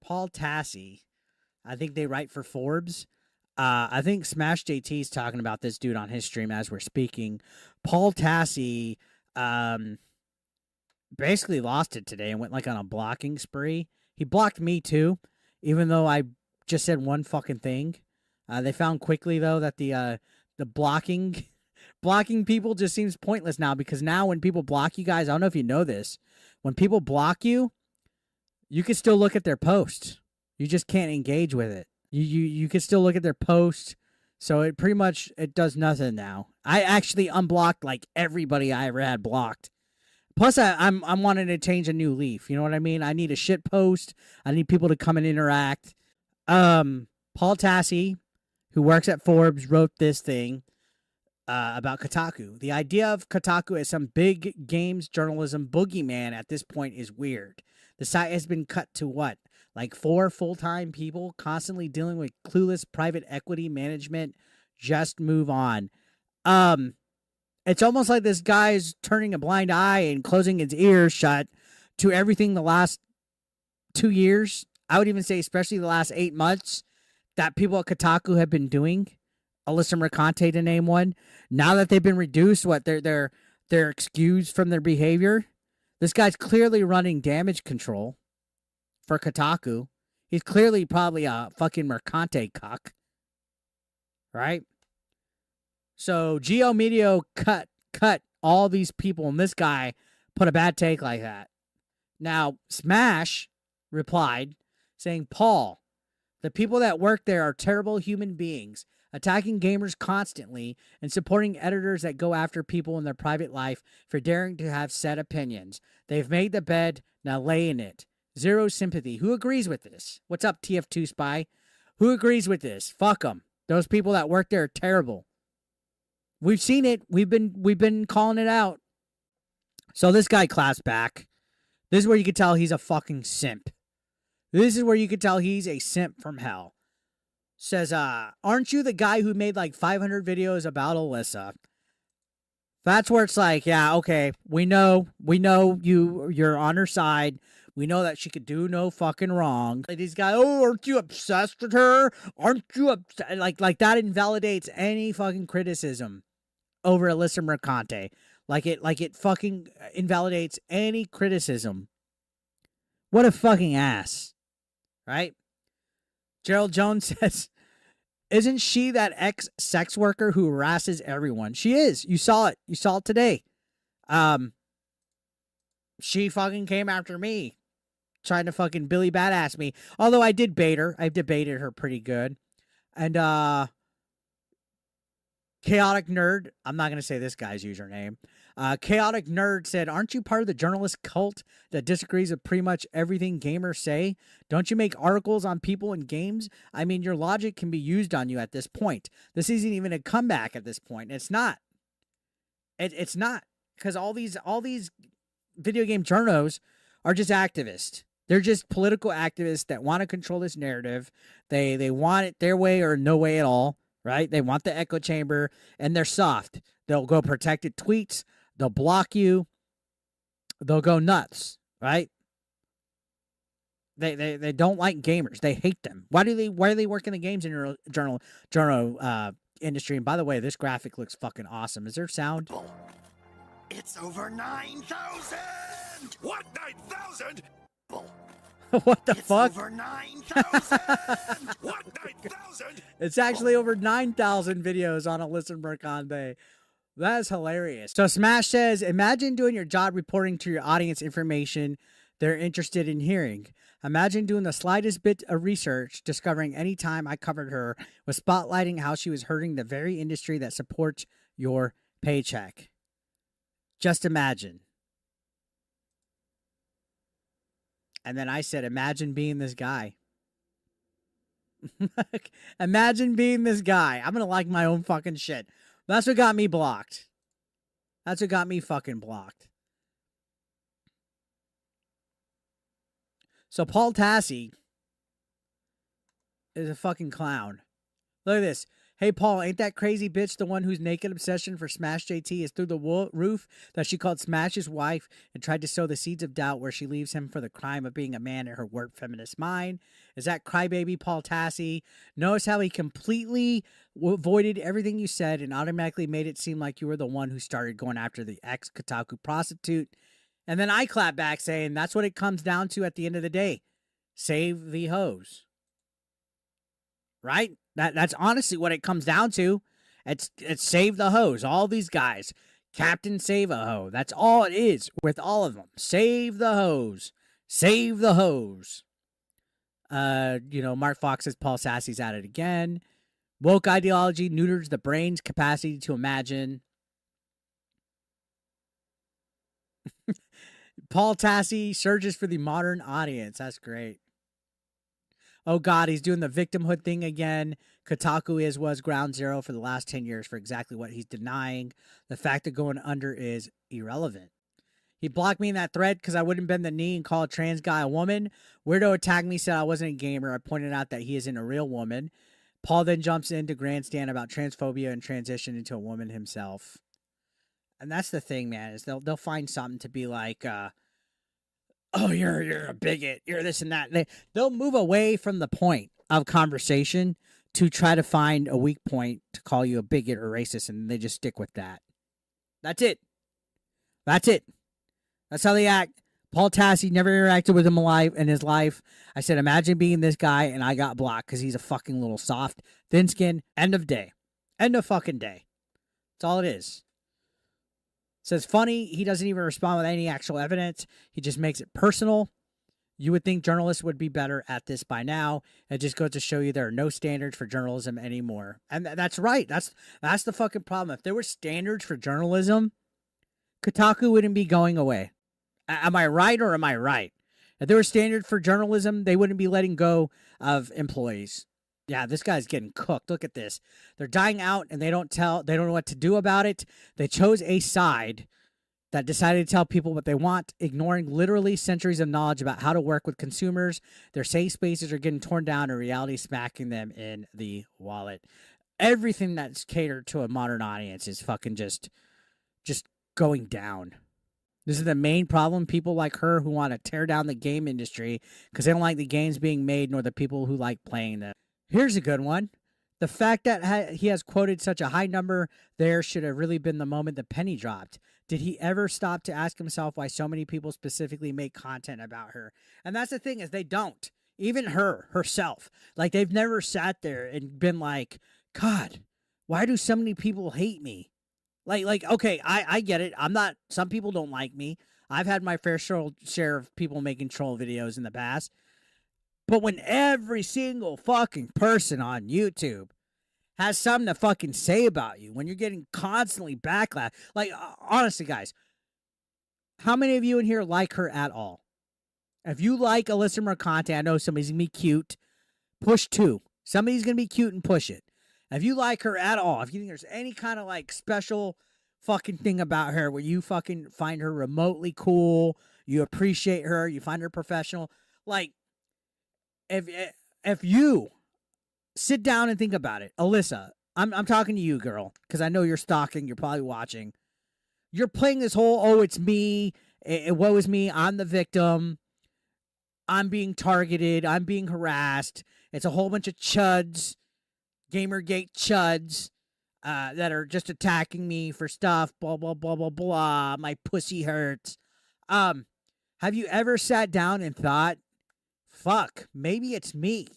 Paul Tassi. I think they write for Forbes. I think SmashJT is talking about this dude on his stream as we're speaking. Paul Tassi basically lost it today and went like on a blocking spree. He blocked me too, even though I just said one fucking thing. They found quickly though that the blocking people just seems pointless now, because now when people block you guys, I don't know if you know this, when people block you, you can still look at their post. You just can't engage with it. You can still look at their post. So it pretty much, it does nothing now. I actually unblocked like everybody I ever had blocked. Plus, I'm wanting to change a new leaf. You know what I mean? I need a shit post. I need people to come and interact. Paul Tassi, who works at Forbes, wrote this thing about Kotaku. The idea of Kotaku as some big games journalism boogeyman at this point is weird. The site has been cut to what? Like 4 full-time people constantly dealing with clueless private equity management. Just move on. It's almost like this guy's turning a blind eye and closing his ears shut to everything the last 2 years. I would even say especially the last 8 months that people at Kotaku have been doing. Alyssa Mercante to name one. Now that they've been reduced, they're excused from their behavior. This guy's clearly running damage control for Kotaku. He's clearly probably a fucking Mercante cuck. Right? So Geo Medio cut all these people, and this guy put a bad take like that. Now, Smash replied saying, Paul, the people that work there are terrible human beings, attacking gamers constantly and supporting editors that go after people in their private life for daring to have set opinions. They've made the bed, now lay in it. Zero sympathy. Who agrees with this? What's up, TF2 Spy? Who agrees with this? Fuck them. Those people that work there are terrible. We've seen it. We've been calling it out. So this guy claps back. This is where you can tell he's a fucking simp. This is where you can tell he's a simp from hell. Says, aren't you the guy who made like 500 videos about Alyssa? That's where it's like, yeah, okay, we know you're on her side. We know that she could do no fucking wrong. Like these guys, oh, aren't you obsessed with her? Aren't you obsessed? Like that invalidates any fucking criticism over Alyssa Mercante. Like it fucking invalidates any criticism. What a fucking ass. Right? Gerald Jones says, isn't she that ex-sex worker who harasses everyone? She is. You saw it. You saw it today. She fucking came after me, trying to fucking Billy Badass me. Although I did bait her. I've debated her pretty good. And Chaotic Nerd, I'm not going to say this guy's username. Chaotic Nerd said, aren't you part of the journalist cult that disagrees with pretty much everything gamers say? Don't you make articles on people in games? I mean, your logic can be used on you at this point. This isn't even a comeback at this point. It's not. It's not. Because all these video game journos are just activists. They're just political activists that want to control this narrative. They want it their way or no way at all, right? They want the echo chamber, and they're soft. They'll go protected tweets. They'll block you. They'll go nuts, right? They don't like gamers. They hate them. Why do they work in the games journal industry? And by the way, this graphic looks fucking awesome. Is there sound? It's over 9,000. What, 9,000? What the it's fuck? Over 9,000. What, 9,000? It's actually over 9,000 videos on Alyssa Mercante. That's hilarious. So Smash says, imagine doing your job reporting to your audience information they're interested in hearing. Imagine doing the slightest bit of research, discovering any time I covered her was spotlighting how she was hurting the very industry that supports your paycheck. Just imagine. And then I said, imagine being this guy. Imagine being this guy. I'm going to like my own fucking shit. That's what got me blocked. That's what got me fucking blocked. So Paul Tassi is a fucking clown. Look at this. Hey, Paul, ain't that crazy bitch the one whose naked obsession for SmashJT is through the roof that she called Smash his wife and tried to sow the seeds of doubt where she leaves him for the crime of being a man in her warped feminist mind? Is that crybaby Paul Tassi? Notice how he completely avoided everything you said and automatically made it seem like you were the one who started going after the ex-Kotaku prostitute. And then I clap back saying that's what it comes down to at the end of the day. Save the hoes. Right? That's honestly what it comes down to. It's save the hoes. All these guys. Captain Save a Hoe. That's all it is with all of them. Save the hoes. Save the hoes. Mark Fox says Paul Tassi's at it again. Woke ideology neuters the brain's capacity to imagine. Paul Tassi searches for the modern audience. That's great. Oh, God, he's doing the victimhood thing again. Kotaku was ground zero for the last 10 years for exactly what he's denying. The fact that going under is irrelevant. He blocked me in that thread because I wouldn't bend the knee and call a trans guy a woman. Weirdo attacked me, said I wasn't a gamer. I pointed out that he isn't a real woman. Paul then jumps into grandstand about transphobia and transition into a woman himself. And that's the thing, man, is they'll find something to be like, oh, you're a bigot, you're this and that. They'll move away from the point of conversation to try to find a weak point to call you a bigot or racist, and they just stick with that. That's it. That's it. That's how they act. Paul Tassi never interacted with him in his life. I said, imagine being this guy, and I got blocked because he's a fucking little soft, thin skin. End of day. End of fucking day. That's all it is. Says funny, he doesn't even respond with any actual evidence. He just makes it personal. You would think journalists would be better at this by now. It just goes to show you there are no standards for journalism anymore. And that's right. That's the fucking problem. If there were standards for journalism, Kotaku wouldn't be going away. Am I right or am I right? If there were standards for journalism, they wouldn't be letting go of employees. Yeah, this guy's getting cooked. Look at this. They're dying out and they don't know what to do about it. They chose a side that decided to tell people what they want, ignoring literally centuries of knowledge about how to work with consumers. Their safe spaces are getting torn down and reality smacking them in the wallet. Everything that's catered to a modern audience is fucking just going down. This is the main problem. People like her who want to tear down the game industry because they don't like the games being made nor the people who like playing them. Here's a good one. The fact that he has quoted such a high number there should have really been the moment the penny dropped. Did he ever stop to ask himself why so many people specifically make content about her? And that's the thing is they don't. Even herself. Like they've never sat there and been like, God, why do so many people hate me? Like okay, I get it. Some people don't like me. I've had my fair share of people making troll videos in the past. But when every single fucking person on YouTube has something to fucking say about you, when you're getting constantly backlash, like, honestly, guys, how many of you in here like her at all? If you like Alyssa Mercante, I know somebody's going to be cute. Push 2. Somebody's going to be cute and push it. If you like her at all, if you think there's any kind of, like, special fucking thing about her where you fucking find her remotely cool, you appreciate her, you find her professional, like, if you sit down and think about it, Alyssa, I'm talking to you, girl, because I know you're stalking, you're probably watching. You're playing this whole, oh, it's me, woe is me, I'm the victim, I'm being targeted, I'm being harassed. It's a whole bunch of chuds, Gamergate chuds, that are just attacking me for stuff, blah, blah, blah, blah, blah, my pussy hurts. Have you ever sat down and thought, fuck, maybe it's me.